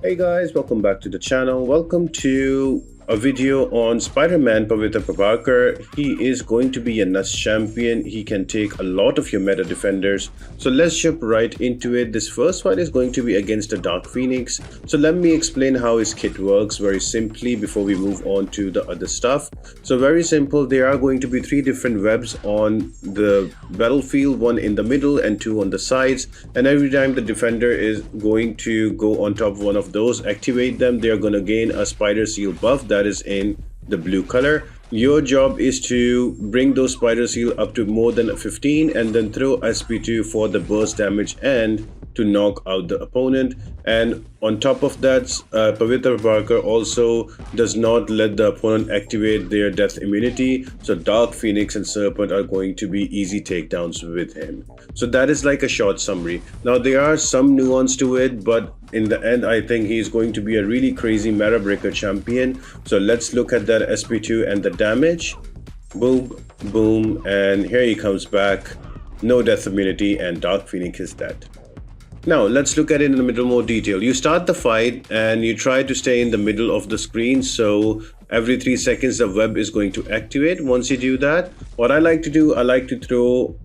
Hey guys, welcome back to the channel. Welcome to a video on Spider-Man Pavitr Prabhakar. He is going to be a nuts champion. He can take a lot of your meta defenders. So let's jump right into it. This first fight is going to be against a Dark Phoenix. So let me explain how his kit works very simply before we move on to the other stuff. So very simple, there are going to be 3 different webs on the battlefield, 1 in the middle and 2 on the sides. And every time the defender is going to go on top of one of those, activate them, they are going to gain a spider seal buff that is in the blue color. Your job is to bring those spider seal up to more than 15 and then throw SP2 for the burst damage and to knock out the opponent. And on top of that, Pavitr Prabhakar also does not let the opponent activate their death immunity. So Dark Phoenix and Serpent are going to be easy takedowns with him. So that is like a short summary. Now there are some nuance to it, but in the end I think he's going to be a really crazy meta breaker champion. So let's look at that SP2 and the damage. Boom, boom, and here he comes back. No death immunity and Dark Phoenix is dead. Now let's look at it in a little more detail. You start the fight and you try to stay in the middle of the screen, so every 3 seconds the web is going to activate. Once you do that, what I like to do, I like to throw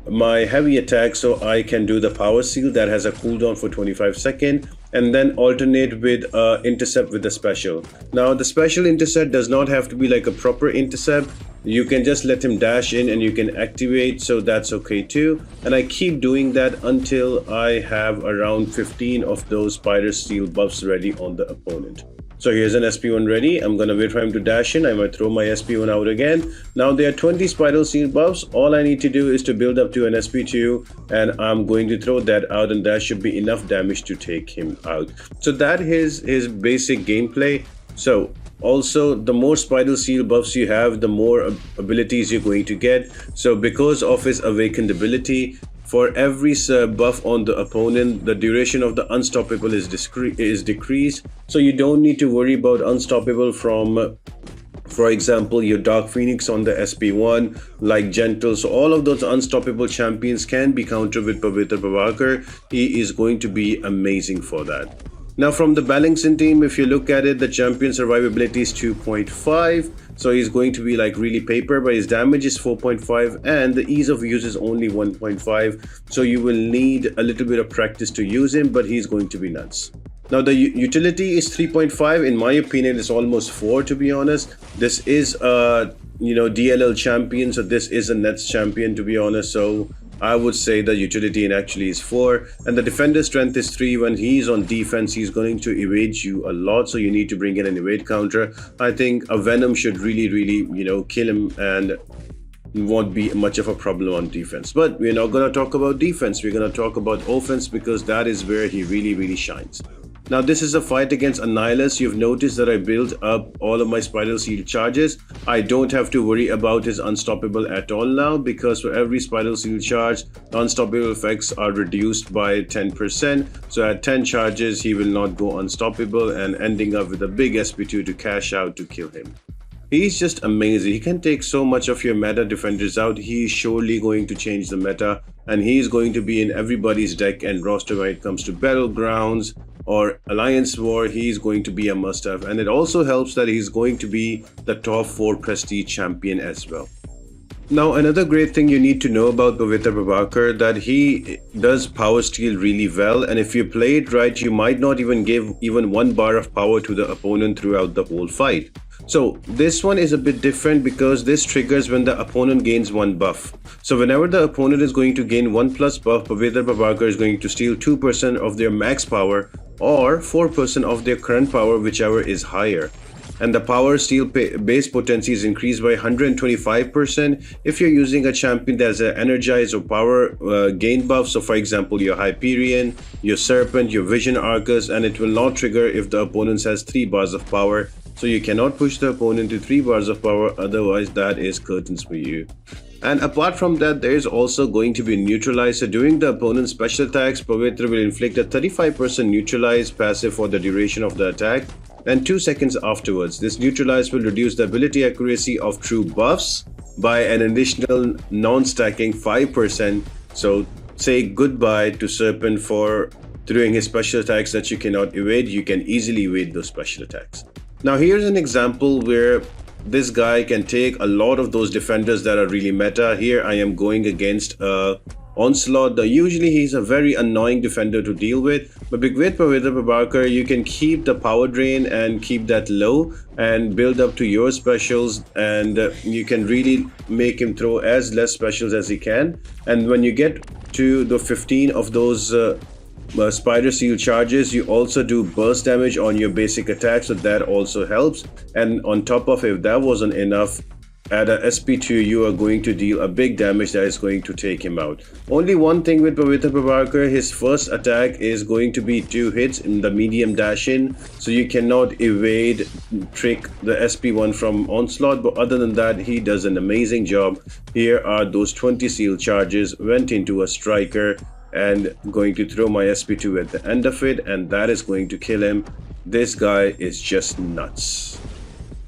my heavy attack so I can do the power seal that has a cooldown for 25 seconds and then alternate with intercept with the special. Now the special intercept does not have to be like a proper intercept. You can just let him dash in and you can activate, so that's okay too. And I keep doing that until I have around 15 of those spider seal buffs ready on the opponent. So here's an SP1 ready. I'm gonna wait for him to dash in. I might throw my SP1 out again. Now there are 20 spider seal buffs. All I need to do is to build up to an SP2 and I'm going to throw that out, and that should be enough damage to take him out. So that is his basic gameplay. So also, the more spider seal buffs you have, the more abilities you're going to get. So because of his awakened ability, for every buff on the opponent, the duration of the unstoppable is decreased. So you don't need to worry about unstoppable from, for example, your Dark Phoenix on the SP1, like Gentle. So all of those unstoppable champions can be countered with Pavitr Prabhakar. He is going to be amazing for that. Now from the balancing team, if you look at it, the champion survivability is 2.5. So he's going to be like really paper, but his damage is 4.5 and the ease of use is only 1.5. So you will need a little bit of practice to use him, but he's going to be nuts. Now the utility is 3.5. In my opinion, it's almost 4 to be honest. This is a DLL champion, so this is a Nets champion to be honest. So I would say the utility in actually is 4, and the defender strength is 3. When he's on defense, he's going to evade you a lot, so you need to bring in an evade counter. I think a Venom should really kill him and won't be much of a problem on defense. But we're not going to talk about defense, we're going to talk about offense, because that is where he really shines. Now this is a fight against Annihilus. You've noticed that I built up all of my spider seal charges. I don't have to worry about his unstoppable at all now, because for every spider seal charge, unstoppable effects are reduced by 10%. So at 10 charges, he will not go unstoppable and ending up with a big SP2 to cash out to kill him. He's just amazing. He can take so much of your meta defenders out. He's surely going to change the meta, and he's going to be in everybody's deck and roster when it comes to battlegrounds or Alliance War. He's going to be a must-have, and it also helps that he's going to be the top 4 prestige champion as well. Now another great thing you need to know about Pavitr Prabhakar, that he does power steal really well, and if you play it right, you might not even give even 1 bar of power to the opponent throughout the whole fight. So this one is a bit different because this triggers when the opponent gains 1 buff. So whenever the opponent is going to gain 1+ buff, Pavitr Prabhakar is going to steal 2% of their max power or 4% of their current power, whichever is higher. And the power steal base potency is increased by 125% if you're using a champion that has an energize or power gain buff. So for example, your Hyperion, your Serpent, your Vision Arcus, and it will not trigger if the opponent has 3 bars of power. So you cannot push the opponent to 3 bars of power, otherwise that is curtains for you. And apart from that, there is also going to be neutralize. So during the opponent's special attacks, Pavitr will inflict a 35% neutralize passive for the duration of the attack, and 2 seconds afterwards. This neutralize will reduce the ability accuracy of true buffs by an additional non-stacking 5%. So say goodbye to Serpent for throwing his special attacks that you cannot evade, you can easily evade those special attacks. Now here's an example where this guy can take a lot of those defenders that are really meta. Here I am going against Onslaught. Usually he's a very annoying defender to deal with, but with Pavitr Prabhakar you can keep the power drain and keep that low and build up to your specials, and you can really make him throw as less specials as he can. And when you get to the 15 of those spider seal charges, you also do burst damage on your basic attack, so that also helps. And on top of, if that wasn't enough, at a SP2 you are going to deal a big damage that is going to take him out. Only one thing with Pavitr Prabhakar, his first attack is going to be 2 hits in the medium dash in, so you cannot evade trick the SP1 from Onslaught, but other than that he does an amazing job. Here are those 20 seal charges, went into a striker and going to throw my SP2 at the end of it, and that is going to kill him. This guy is just nuts.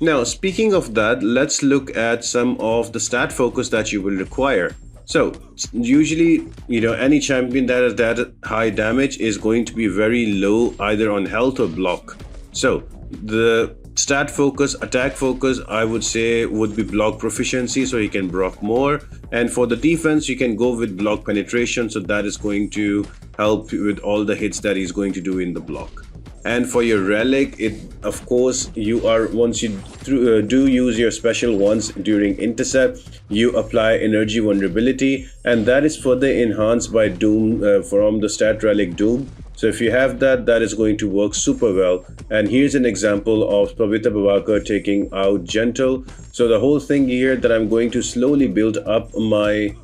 Now speaking of that, let's look at some of the stat focus that you will require. So usually, any champion that has that high damage is going to be very low either on health or block. So the stat focus, attack focus, I would say would be block proficiency, so he can block more. And for the defense, you can go with block penetration, so that is going to help with all the hits that he's going to do in the block. And for your relic, of course, once you do use your special once during intercept, you apply energy vulnerability, and that is further enhanced by Doom from the stat relic Doom. So if you have that, that is going to work super well. And here's an example of Pavitr Prabhakar taking out Gentle. So the whole thing here that I'm going to slowly build up my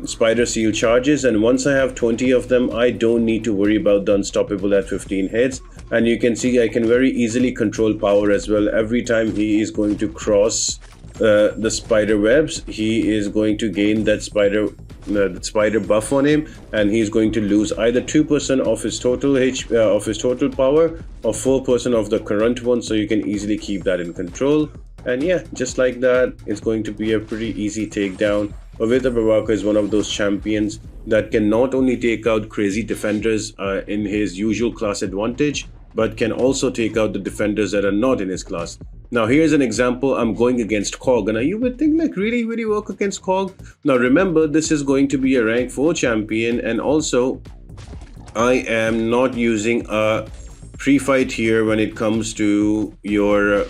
spider seal charges, and once I have 20 of them, I don't need to worry about the unstoppable at 15 hits. And you can see I can very easily control power as well. Every time he is going to cross the spider webs, he is going to gain that spider buff on him, and he's going to lose either 2% of his total of his total power or 4% of the current one, so you can easily keep that in control. And yeah, just like that, it's going to be a pretty easy takedown. Pavitr Prabhakar is one of those champions that can not only take out crazy defenders in his usual class advantage, but can also take out the defenders that are not in his class. Now here's an example. I'm going against Korg, and you would think like really work against Korg. Now remember, this is going to be a rank 4 champion, and also I am not using a pre-fight here when it comes to your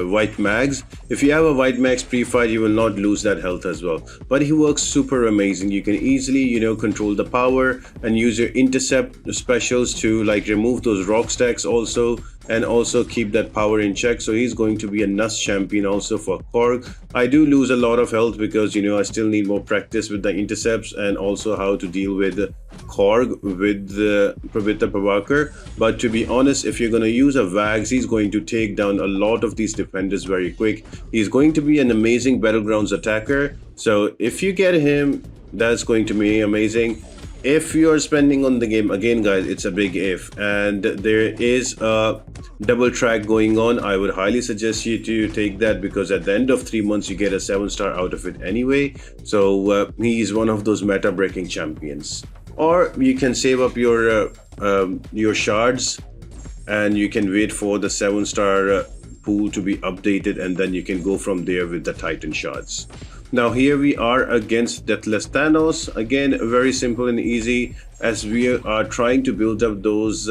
white mags. If you have a white mags pre-fight, you will not lose that health as well. But he works super amazing. You can easily, control the power and use your intercept specials to like remove those rock stacks also, and also keep that power in check. So he's going to be a nuts champion also for Korg. I do lose a lot of health because I still need more practice with the intercepts and also how to deal with Korg with the Pavitr Prabhakar. But to be honest, if you're going to use a Vags, he's going to take down a lot of these defenders very quick. He's going to be an amazing battlegrounds attacker. So if you get him, that's going to be amazing. If you're spending on the game, again guys, it's a big if, and there is a double track going on, I would highly suggest you to take that, because at the end of 3 months you get a 7-star out of it anyway. So he is one of those meta breaking champions. Or you can save up your shards and you can wait for the 7-star pool to be updated, and then you can go from there with the Titan shards. Now here we are against Deathless Thanos. Again, very simple and easy, as we are trying to build up those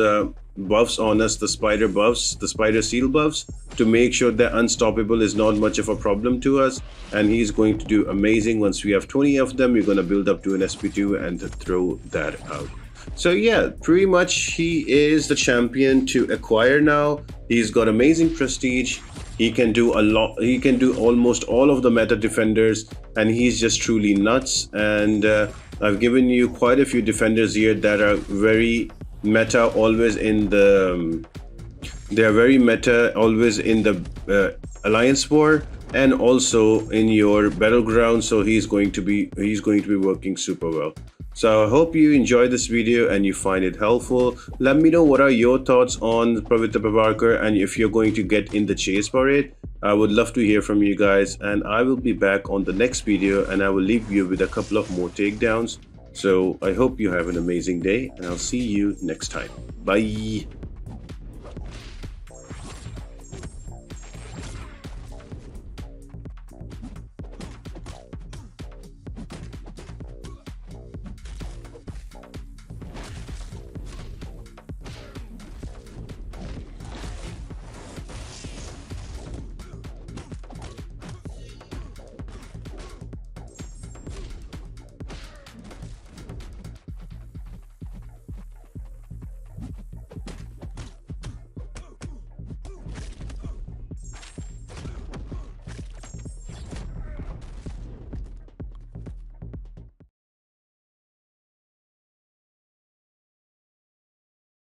buffs on us, the spider buffs, the spider seal buffs, to make sure that unstoppable is not much of a problem to us. And he's going to do amazing. Once we have 20 of them, you're going to build up to an SP2 and throw that out. So yeah, pretty much he is the champion to acquire now. He's got amazing prestige. He can do a lot. He can do almost all of the meta defenders, and he's just truly nuts. And I've given you quite a few defenders here that are very meta, always in the they are very meta, always in the alliance war and also in your battleground. So he's going to be working super well. So I hope you enjoyed this video and you find it helpful. Let me know what are your thoughts on Pavitr Prabhakar, and if you're going to get in the chase for it. I would love to hear from you guys, and I will be back on the next video, and I will leave you with a couple of more takedowns. So I hope you have an amazing day, and I'll see you next time. Bye.